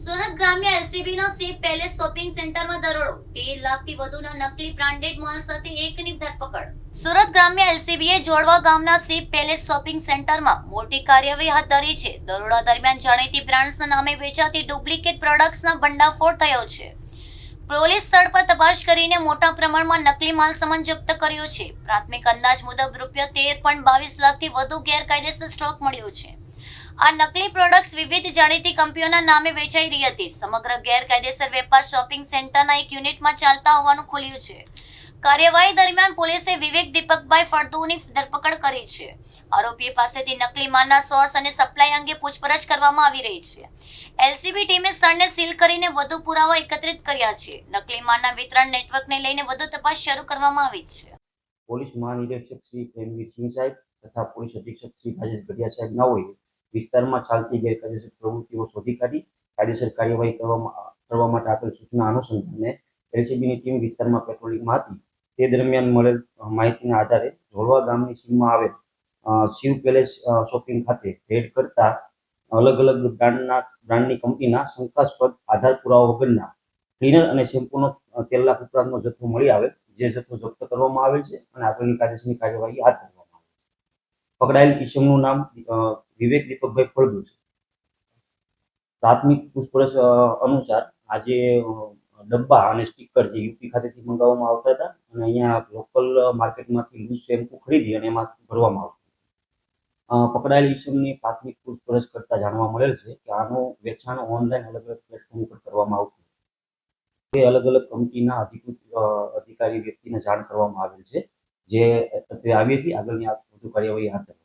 સુરત ગ્રામ્ય એલસીબીનો C palace shopping સેન્ટરમાં દરોડો 13 લાખથી વધુના નકલી બ્રાન્ડેડ માલ સાથે એકની ધરપકડ. સુરત ગ્રામ્ય એલસીબીએ જોડવા ગામના સી પેલેસ શોપિંગ સેન્ટરમાં મોટી કાર્યવાહી હાથ ધરી છે. દરોડા દરમિયાન જાણીતી બ્રાન્ડ્સના નામે વેચાતી ડુપ્લિકેટ પ્રોડક્ટ્સના ભંડાફોડ થયો છે. પોલીસ સ્થળ પર તપાસ કરીને મોટા પ્રમાણમાં નકલી માલ સામાન જપ્ત કર્યો છે. પ્રાથમિક અંદાજ મુજબ ₹13.22 લાખથી વધુ ગેરકાયદેસર સ્ટોક મળ્યો છે. આ નકલી પ્રોડક્ટ્સ વિવિધ જાણીતી કંપનીઓના નામે વેચાઈ રહી હતી. સમગ્ર ગેરકાયદેસર વેપાર શોપિંગ સેન્ટરના એક યુનિટમાં ચાલતા હોવાનું ખુલ્યું છે. કાર્યવાહી દરમિયાન પોલીસે વિવેક દીપકભાઈ ફળદુની ધરપકડ કરી છે. આરોપી પાસેથી નકલી માલના સોર્સ અને સપ્લાય અંગે પૂછપરછ કરવામાં આવી રહી છે. એલસીબી ટીમે સ્થળને સીલ કરીને વધુ પુરાવા એકત્રિત કર્યા છે. નકલી માલના વિતરણ નેટવર્કને લઈને વધુ તપાસ શરૂ કરવામાં આવી છે. પોલીસ મહાનિરીક્ષક શ્રી પ્રેમવીર સિંહ સાહેબ તથા પોલીસ અધિક્ષક શ્રી રાજેશ ગઢિયા સાહેબ નાઓએ વિસ્તારમાં ચાલતી ગેરકાયદેસર પ્રવૃત્તિઓ શોધી કાઢી કાયદેસર કાર્યવાહી કરવા માટે આપેલ સૂચના અનુસંધાને એલસીબીની ટીમ વિસ્તારમાં પેટ્રોલિંગમાં હતી. તે દરમિયાન મળેલ માહિતીના આધારે જોડવા ગામની સીમમાં આવેલ શિવ પેલેસ શોપિંગ ખાતે રેડ કરતા અલગ અલગ બ્રાન્ડની કંપનીના શંકાસ્પદ આધાર પુરાવા વગરના ક્લીનર અને શેમ્પૂનો 13 લાખ ઉપરાંતનો જથ્થો મળી આવેલ, જે જથ્થો જપ્ત કરવામાં આવેલ છે અને આગળની કાયદેસરની કાર્યવાહી હાથ ધરવામાં આવે છે. પકડાયેલ ઈસમનું નામ વિવેક દીપકભાઈ ફળદુ છે. પ્રાથમિક પૂછપરછ અનુસાર આજે ડબ્બા અને સ્ટીકર જે યુપી ખાતેથી મંગાવવામાં આવતા હતા અને અહીંયા લોકલ માર્કેટમાંથી લૂઝ શેમ્પુ ખરીદી અને એમાં ભરવામાં આવતું. પકડાયેલ ઈસમની પ્રાથમિક પૂછપરછ કરતા જાણવા મળેલ છે કે આનું વેચાણ ઓનલાઈન અલગ અલગ પ્લેટફોર્મ ઉપર કરવામાં આવતું. તે અલગ અલગ કંપનીના અધિકૃત અધિકારી વ્યક્તિને જાણ કરવામાં આવેલ છે, જે આગળની વધુ કાર્યવાહી હાથ ધરવામાં